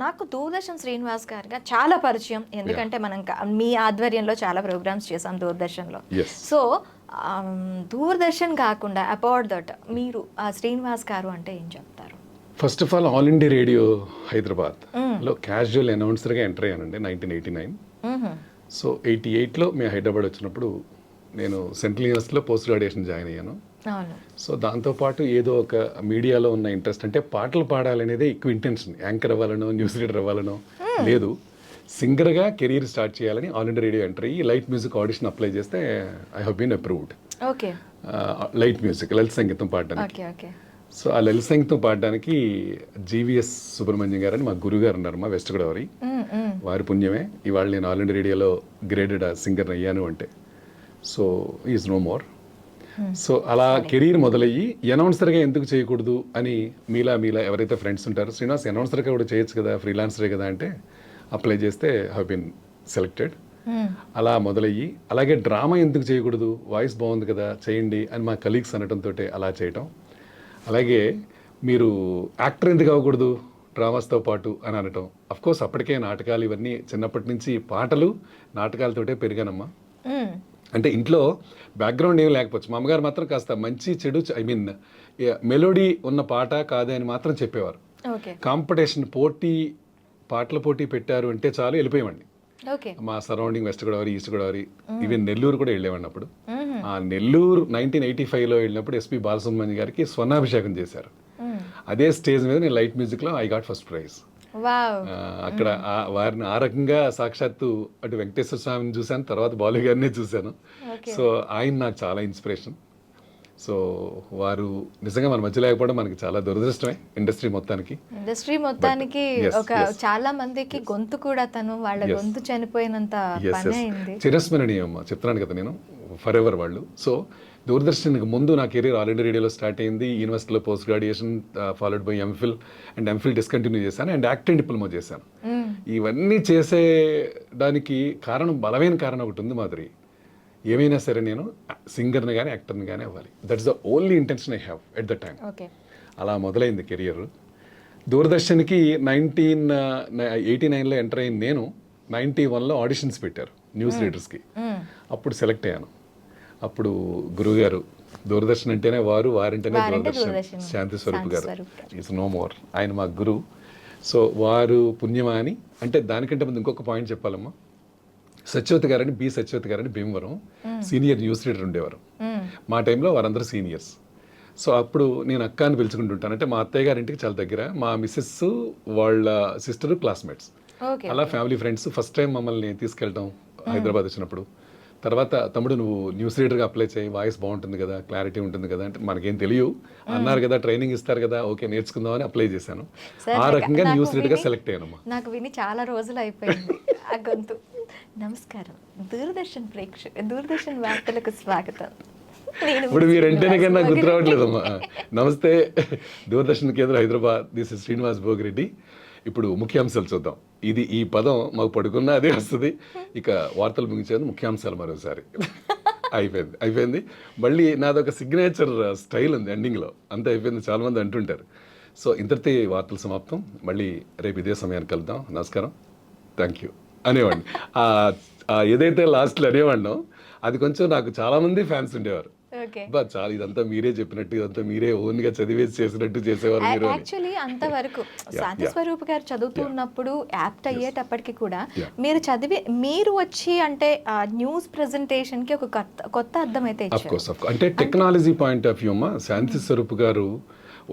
నాకు దూరదర్శన్ శ్రీనివాస్ గారిగా చాలా పరిచయం. ఎందుకంటే మనం మీ ఆధ్వర్యంలో చాలా ప్రోగ్రామ్స్ చేసాం దూరదర్శన్లో. సో దూరదర్శన్ కాకుండా అబౌట్ దట్ మీరు శ్రీనివాస్ గారు అంటే ఏం చెప్తారు? First of all India radio హైదరాబాద్లో క్యాజువల్ అనౌన్సర్గా ఎంటర్ అయ్యానండి 1989. సో 88లో మేము హైదరాబాద్ వచ్చినప్పుడు నేను సెంట్రల్ యూనివర్సిటీలో పోస్ట్ గ్రాడ్యుయేషన్ జాయిన్ అయ్యాను. సో దాంతోపాటు ఏదో ఒక మీడియాలో ఉన్న ఇంట్రెస్ట్, అంటే పాటలు పాడాలనేదే ఎక్కువ ఇంటెన్షన్. యాంకర్ అవ్వాలనో న్యూస్ రీడర్ అవ్వాలనో లేదు, సింగర్గా కెరీర్ స్టార్ట్ చేయాలని ఆల్ ఇండియా రేడియో ఎంటర్ అయ్యి లైట్ మ్యూజిక్ ఆడిషన్ అప్లై చేస్తే I have been approved. Light music, లలిత సంగీతం పాడడానికి. సో ఆ లలిత సంగీతం పాడడానికి జీవీఎస్ సుబ్రహ్మణ్యం గారు అని మా గురుగారు ఉన్నారు, మా వెస్ట్ గోదావరి. వారి పుణ్యమే ఇవాళ నేను ఆల్ ఇండియా రేడియోలో గ్రేడెడ్ సింగర్ అయ్యాను అంటే. So is no more. So అలా కెరీర్ మొదలయ్యి అనౌన్సర్గా ఎందుకు చేయకూడదు అని మీలా ఎవరైతే ఫ్రెండ్స్ ఉంటారో, శ్రీనివాస్ అనౌన్సర్గా కూడా చేయొచ్చు కదా, ఫ్రీలాన్సరే కదా అంటే అప్లై చేస్తే హ్యావ్ బీన్ సెలెక్టెడ్. అలా మొదలయ్యి, అలాగే డ్రామా ఎందుకు చేయకూడదు, వాయిస్ బాగుంది కదా చేయండి అని మా కలీగ్స్ అనడంతో అలా చేయటం. అలాగే మీరు యాక్టర్ ఎందుకు అవ్వకూడదు డ్రామాస్తో పాటు అని అనటం. అఫ్కోర్స్ అప్పటికే నాటకాలు ఇవన్నీ చిన్నప్పటి నుంచి పాటలు నాటకాలతోటే పెరిగానమ్మా. అంటే ఇంట్లో బ్యాక్గ్రౌండ్ ఏం లేకపోవచ్చు, మా అమ్మగారు మాత్రం కాస్త మంచి చెడు మెలోడీ ఉన్న పాట కాదే అని మాత్రం చెప్పేవారు. కాంపిటీషన్ పాటల పోటీ పెట్టారు అంటే చాలు వెళ్ళిపోయామండి. మా surrounding west Godavari, east Godavari, even Nellore కూడా వెళ్ళేవాడిని అప్పుడు. ఆ నెల్లూరు 1985లో వెళ్ళినప్పుడు ఎస్పి బాలసుబ్రహ్మణ్యం గారికి స్వర్ణాభిషేకం చేశారు. అదే స్టేజ్ మీద నేను లైట్ మ్యూజిక్లో ఐ గాట్ ఫస్ట్ ప్రైజ్. అక్కడ వారిని ఆ రకంగా సాక్షాత్తు అటు వెంకటేశ్వర స్వామిని చూశాను, తర్వాత బాలు గారినే చూశాను. సో ఆయన నాకు చాలా ఇన్స్పిరేషన్. సో వారు నిజంగా మన మధ్య లేకపోవడం మనకి చాలా దురదృష్టమే. ఇండస్ట్రీ మొత్తానికి ఒక చాలా మందికి గొంతు కూడా తను వాళ్ళ గొంతు చనిపోయినంత చిరస్మరణీయం చెప్తున్నాను కదా నేను, ఫర్ ఎవర్ వాళ్ళు. సో దూరదర్శన్కి ముందు నా కెరీర్ ఆల్ ఇండియా రేడియోలో స్టార్ట్ అయింది. యూనివర్సిటీలో post graduation followed by MPhil and MPhil discontinue చేశాను అండ్ యాక్టింగ్ డిప్లొమా చేశాను. ఇవన్నీ చేసేదానికి బలమైన కారణం ఒకటి ఉంది మాధురి. ఏమైనా సరే నేను సింగర్ని కానీ యాక్టర్ని కానీ అవ్వాలి. That's the only intention I have at the time. అలా మొదలైంది కెరియర్. దూరదర్శన్కి 1989లో ఎంటర్ అయిన నేను 91లో ఆడిషన్స్ పెట్టారు న్యూస్ రీడర్స్కి. అప్పుడు సెలెక్ట్ అయ్యాను. అప్పుడు గురువుగారు, దూరదర్శన్ అంటేనే వారంటేనే దూరదర్శన్, శాంతి స్వరూప్ గారు ఈజ్ నో మోర్, ఆయన మా గురువు. సో వారు పుణ్యమా అని, అంటే దానికంటే ముందు ఇంకొక పాయింట్ చెప్పాలమ్మా. సత్యవతి గారని, బి సత్యవతి గారని భీమవరం సీనియర్ న్యూస్ రీడర్ ఉండేవారు. మా టైంలో వారందరూ సీనియర్స్. సో అప్పుడు నేను అక్క అని పిలుచుకుంటుంటాను. అంటే మా అత్తయ్య గారింటికి చాలా దగ్గర, మా మిస్సెస్ వాళ్ళ సిస్టర్ క్లాస్మేట్స్, అలా ఫ్యామిలీ ఫ్రెండ్స్. ఫస్ట్ టైం మమ్మల్ని తీసుకెళ్ళటం హైదరాబాద్ వచ్చినప్పుడు. తర్వాత తమ్ముడు నువ్వు న్యూస్ రీడర్గా అప్లై చేయి, వాయిస్ బాగుంటుంది కదా, క్లారిటీ ఉంటుంది కదా అంటే మనకేం తెలియదు అన్నారు కదా, ట్రైనింగ్ ఇస్తారు కదా, ఓకే నేర్చుకుందామని అప్లై చేశాను. ఆ రకంగా న్యూస్ రీడర్గా సెలెక్ట్ అయ్యానమ్మా. నాకు విని చాలా రోజులు అయిపోయింది ఆ గొంతు. నమస్కారం, దూరదర్శన్ వార్తలకు స్వాగతం. ఇప్పుడు మీరంటేనే కానీ నాకు గుర్తు రావట్లేదమ్మా. నమస్తే, దూరదర్శన్ కేంద్ర హైదరాబాద్, దిస్ ఇస్ శ్రీనివాస్ భోగిరెడ్డి. ఇప్పుడు ముఖ్యాంశాలు చూద్దాం. ఈ పదం మాకు పడుకున్నా అదే వస్తుంది. ఇక వార్తలు ముగించేది ముఖ్యాంశాలు మరోసారి. అయిపోయింది. మళ్ళీ నాదొక సిగ్నేచర్ స్టైల్ ఉంది ఎండింగ్లో, అంతా అయిపోయింది చాలా మంది అంటుంటారు. సో ఇంతటితో వార్తలు సమాప్తం. మళ్ళీ రేపు ఇదే సమయానికి కలుద్దాం. నమస్కారం, థ్యాంక్ యూ అనేవాడిని. ఏదైతే లాస్ట్లో అనేవాడినో అది కొంచెం నాకు చాలా మంది ఫ్యాన్స్ ఉండేవారు. చాలా ఇదంతా మీరే చెప్పినట్టు, ఇదంతా మీరే ఓన్ గా చదివేసి చేసినట్టు చేసేవారు. యాక్చువల్లీ అంతవరకు శాంతి స్వరూప్ గారు చదువుతున్నప్పుడు యాప్ట్ అయ్యేటప్పటికి కూడా మీరు వచ్చి అంటే న్యూస్ ప్రెజెంటేషన్ కి ఒక కొత్త అర్థం అయితే అంటే టెక్నాలజీ పాయింట్ ఆఫ్ వ్యూ అమ్మా, శాంతి స్వరూప్ గారు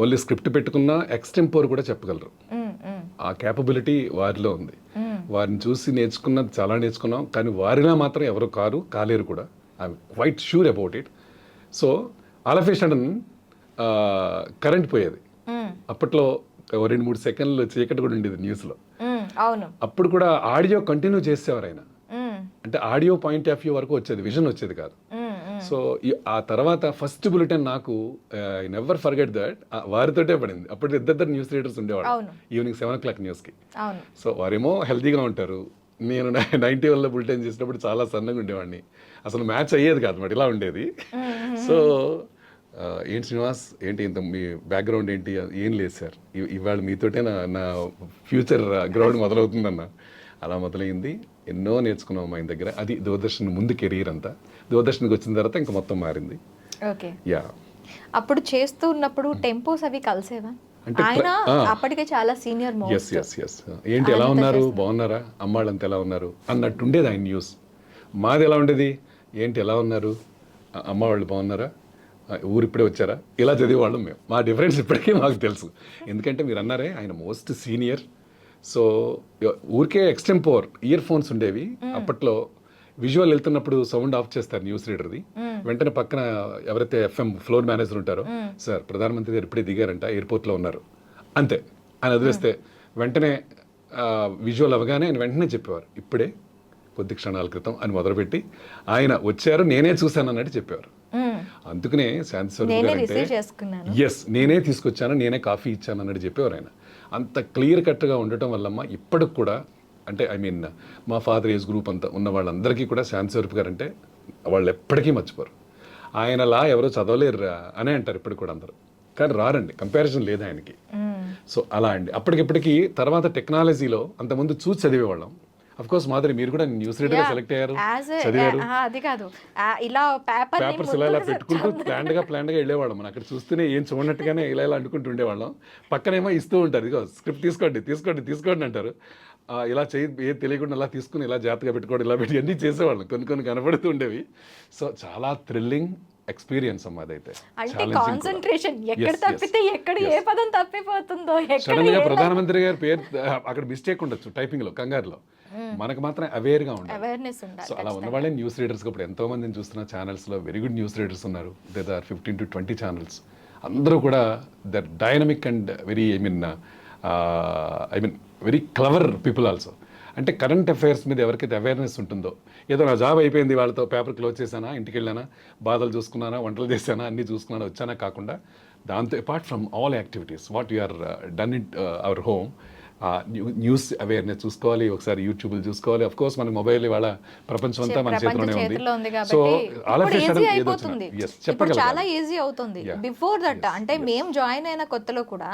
ఓన్లీ స్క్రిప్ట్ పెట్టుకున్నా ఎక్స్టెంపోర్ కూడా చెప్పగలరు. ఆ క్యాపబిలిటీ వారిలో ఉంది. వారిని చూసి నేర్చుకున్నది చాలా నేర్చుకున్నాం, కానీ వారిలో మాత్రం ఎవరు కాలేరు కూడా. I'm quite sure about it. So all of A sudden current పోయేది. అప్పట్లో 2-3 సెకండ్లు చీకటి కూడా ఉండేది న్యూస్లో. అప్పుడు కూడా ఆడియో కంటిన్యూ చేసేవారు ఆయన. అంటే ఆడియో పాయింట్ ఆఫ్ వ్యూ వరకు వచ్చేది, విజన్ వచ్చేది కాదు. సో ఆ తర్వాత ఫస్ట్ బులెటిన్ నాకు ఐ నెవర్ ఫర్గెట్ దట్ వారితోటే పడింది. అప్పుడు ఇద్దరు న్యూస్ రీడర్స్ ఉండేవాడు ఈవినింగ్ 7 o'clock న్యూస్కి. సో వారేమో హెల్తీగా ఉంటారు. నేను 91లో బులెటిన్ చేసినప్పుడు చాలా సన్నగా ఉండేవాడిని. అసలు మ్యాచ్ అయ్యేది కాదు, మరి ఇలా ఉండేది. సో ఏంటి శ్రీనివాస్, ఏంటి ఇంత మీ బ్యాక్గ్రౌండ్ ఏంటి? ఏం లేదు సార్, ఇవాళ మీతోటే నా ఫ్యూచర్ గ్రౌండ్ మొదలవుతుందన్న. అలా మొదలైంది. ఎన్నో నేర్చుకున్నాం ఆయన దగ్గర. అది దూరదర్శన్ ముందు కెరీర్ అంతా. దూరదర్శన్కి వచ్చిన తర్వాత ఇంకా మొత్తం మారింది. ఓకే. యా. అప్పుడు చేస్తూ ఉన్నప్పుడు టెంపోస్ అవి కలిసేవా? అంటే ఆయన అప్పటికే చాలా సీనియర్ ఎస్ ఎస్ ఎస్. ఏంటి ఎలా ఉన్నారు, బాగున్నారా, అమ్మాళ్ళంతా ఎలా ఉన్నారు అన్నట్టు ఉండేది ఆయన న్యూస్. మాది ఎలా ఉండేది, ఏంటి ఎలా ఉన్నారు, అమ్మ వాళ్ళు బాగున్నారా, ఊరు ఇప్పుడే వచ్చారా, ఇలా చదివేవాళ్ళం మేము. మా డిఫరెన్స్ ఇప్పటికే మాకు తెలుసు. ఎందుకంటే మీరు అన్నారే ఆయన మోస్ట్ సీనియర్. సో ఊరికే ఎక్స్టెంపోర్ ఇయర్ ఫోన్స్ ఉండేవి అప్పట్లో. విజువల్ వెళ్తున్నప్పుడు సౌండ్ ఆఫ్ చేస్తారు న్యూస్ రీడర్ది. వెంటనే పక్కన ఎవరైతే ఎఫ్ఎం ఫ్లోర్ మేనేజర్ ఉంటారో, సార్ ప్రధానమంత్రి గారు ఇప్పుడే దిగారంట, ఎయిర్పోర్ట్లో ఉన్నారు, అంతే అని వదిలేస్తే వెంటనే విజువల్ అవగానే ఆయన వెంటనే చెప్పేవారు, ఇప్పుడే కొద్ది క్షణాల క్రితం అని మొదలుపెట్టి ఆయన వచ్చారు నేనే చూశాను అన్నట్టు చెప్పేవారు. అందుకనే శాంతి స్వరూప్ గారు అంటే ఎస్ నేనే తీసుకొచ్చాను, నేనే కాఫీ ఇచ్చాను అన్నట్టు చెప్పేవారు ఆయన. అంత క్లియర్ కట్గా ఉండటం వల్లమ్మ ఇప్పటికి కూడా అంటే ఐ మీన్ మా ఫాదర్ ఏజ్ గ్రూప్ అంతా ఉన్న వాళ్ళందరికీ కూడా శాంతి స్వరూప్ గారు అంటే వాళ్ళు ఎప్పటికీ మర్చిపోరు. ఆయనలా ఎవరో చదవలేరు అనే అంటారు ఇప్పటికి కూడా అందరూ, కానీ రారండి, కంపారిజన్ లేదు ఆయనకి. సో అలా అండి. అప్పటికిప్పటికీ తర్వాత టెక్నాలజీలో అంతకుముందు చూసి చదివేవాళ్ళం. అఫ్ కోర్స్ మాధురి మీరు కూడా న్యూస్ రీడర్ సెలెక్ట్ అయ్యారు, చదివారు. అది కాదు, ఇలా పేపర్స్ ఇలా పెట్టుకుంటూ ప్లాన్ గా వెళ్ళేవాళ్ళం. మనం అక్కడ చూస్తూనే ఏం చూడనట్టుగానే ఇలా అనుకుంటూ ఉండేవాళ్ళం. పక్కనేమో ఇస్తూ ఉంటారు, ఇదిగో స్క్రిప్ట్ తీసుకోండి అంటారు. ఇలా ఏది తెలియకుండా ఇలా తీసుకుని ఇలా జాగ్రత్తగా పెట్టుకోండి, ఇలా పెట్టి అన్నీ చేసేవాళ్ళం. కొన్ని కనబడుతూ ఉండేవి. సో చాలా థ్రిల్లింగ్ ఎక్స్పీరియన్స్ అమ్మ అదైతే. కాన్సంట్రేషన్ ఎక్కడ తప్పితే ఎక్కడ ఏ పదం తప్పిపోతుందో, సడన్ గా ప్రధానమంత్రి గారి పేరు అక్కడ మిస్టేక్ ఉండొచ్చు టైపింగ్ లో, కంగారులో. మనకు మాత్రం అవేర్ గా ఉండాలి. సో అలా ఉన్న వాళ్ళే న్యూస్ రీడర్స్. ఇప్పుడు ఎంతో మందిని చూస్తున్న ఛానల్స్ లో వెరీ గుడ్ న్యూస్ రీడర్స్ ఉన్నారు. There are 15 to 20 channels. అందరూ కూడా their dynamic and very I mean very clever people also. అంటే కరెంట్ అఫైర్స్ మీద ఎవరికైతే అవేర్నెస్ ఉంటుందో, ఏదో నా జాబ్ అయిపోయింది వాళ్ళతో పేపర్ క్లోజ్ చేశానా, ఇంటికి వెళ్ళానా, బాధలు చూసుకున్నానా, వంటలు చేశానా, అన్నీ చూసుకున్నానా, వచ్చానా కాకుండా దాంతో apart from all activities what you're done it our home, news awareness చూసుకోవాలి, ఒకసారి యూట్యూబ్లు చూసుకోవాలి. అఫ్ కోర్స్ మన మొబైల్ ఇవాళ ప్రపంచం అంతా మన చేతిలోనే ఉంది. సో చాలా ఈజీ అవుతుంది. బిఫోర్ దట్ అంటే మేము జాయిన్ అయిన కొత్తలో కూడా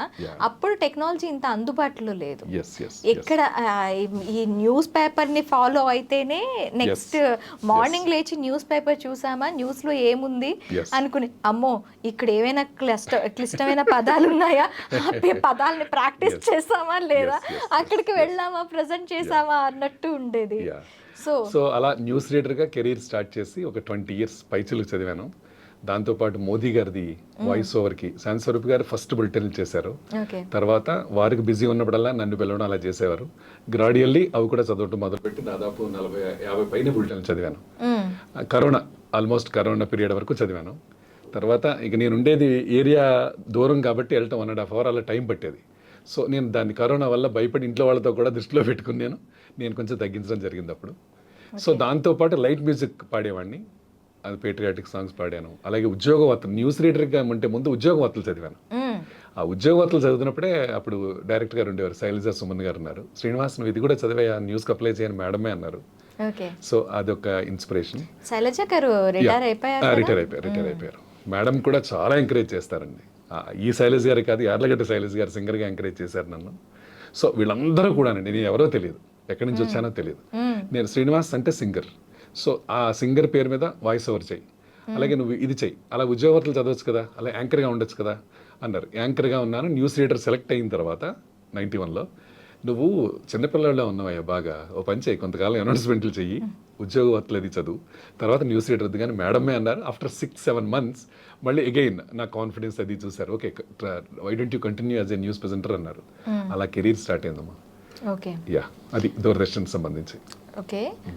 అప్పుడు టెక్నాలజీ ఇంత అందుబాటులో లేదు. ఎక్కడ ఈ న్యూస్ పేపర్ ని ఫాలో అయితేనే నెక్స్ట్ మార్నింగ్ లేచి న్యూస్ పేపర్ చూసామా, న్యూస్ లో ఏముంది అనుకుని, అమ్మో ఇక్కడ ఏమైనా క్లిష్టమైన పదాలు ఉన్నాయా, పదాలని ప్రాక్టీస్ చేసామా లేదా, అక్కడికి వెళ్ళామా, ప్రెజెంట్ చేసామా అన్నట్టు ఉండేది. సో అలా న్యూస్ రీడర్గా కెరీర్ స్టార్ట్ చేసి ఒక 20 years పైచులకు చదివాను. దాంతోపాటు మోదీ గారిది వాయిస్ ఓవర్కి శాంతి స్వరూప్ గారు ఫస్ట్ బులెటిన్లు చేశారు. తర్వాత వారికి బిజీ ఉన్నప్పుడల్లా నన్ను పిలవడం అలా చేసేవారు. గ్రాడ్యువల్లీ అవి కూడా చదవటం మొదలుపెట్టి దాదాపు 40-50 పైన బులెటిన్లు చదివాను. ఆల్మోస్ట్ కరోనా పీరియడ్ వరకు చదివాను. తర్వాత ఇక నేను ఉండేది ఏరియా దూరం కాబట్టి వెళ్ళటం 1.5 hour అలా టైం పట్టేది. సో నేను దాన్ని కరోనా వల్ల భయపడి ఇంట్లో వాళ్ళతో కూడా దృష్టిలో పెట్టుకుని నేను కొంచెం తగ్గించడం జరిగింది అప్పుడు. సో దాంతోపాటు లైట్ మ్యూజిక్ పాడేవాడిని, అది పేట్రియాటిక్ సాంగ్స్ పాడాను. అలాగే ఉద్యోగ వార్తలు, న్యూస్ రీడర్గా ఉంటే ముందు ఉద్యోగ వార్తలు చదివాను. ఆ ఉద్యోగ వార్తలు చదివినప్పుడే అప్పుడు డైరెక్టర్ గారు ఉండేవారు, శైలజ సుమన్ గారు ఉన్నారు. శ్రీనివాస్ నువ్వు ఇది కూడా చదివా, న్యూస్కి అప్లై చేయని మేడమే అన్నారు. సో అదొక ఇన్స్పిరేషన్. శైలజ గారు రిటైర్ అయిపోయారు. మేడం కూడా చాలా ఎంకరేజ్ చేస్తారండి. ఈ శైలజ్ గారు కాదు, యార్లగడ్డ శైలజ్ గారు సింగర్గా ఎంకరేజ్ చేశారు నన్ను. సో వీళ్ళందరూ కూడానండి, నేను ఎవరో తెలియదు, ఎక్కడి నుంచి వచ్చానో తెలియదు, నేను శ్రీనివాస్ అంటే సింగర్, సో ఆ సింగర్ పేరు మీద వాయిస్ ఓవర్ చెయ్యి, అలాగే నువ్వు ఇది చెయ్యి, అలా ఉద్యోగవార్తలు చదవచ్చు కదా, అలా యాంకర్గా ఉండొచ్చు కదా అన్నారు. యాంకర్గా ఉన్నాను. న్యూస్ రీడర్ సెలెక్ట్ అయిన తర్వాత 91లో నువ్వు చిన్నపిల్లల్లో ఉన్నావయ్యా, బాగా ఓ పని చెయ్యి, కొంతకాలం అనౌన్స్మెంట్లు చెయ్యి, ఉద్యోగ వార్తలు అది చదువు, తర్వాత న్యూస్ రీడర్ కానీ మేడమే అన్నారు. ఆఫ్టర్ 6-7 months మళ్ళీ అగైన్ నా కాన్ఫిడెన్స్ అది చూసారు. Okay, why don't you continue as a news presenter అన్నారు. అలా కెరీర్ స్టార్ట్ అయిందమ్మా. ఓకే, యా, అది దూరదర్శన్ సంబంధించి. ఓకే,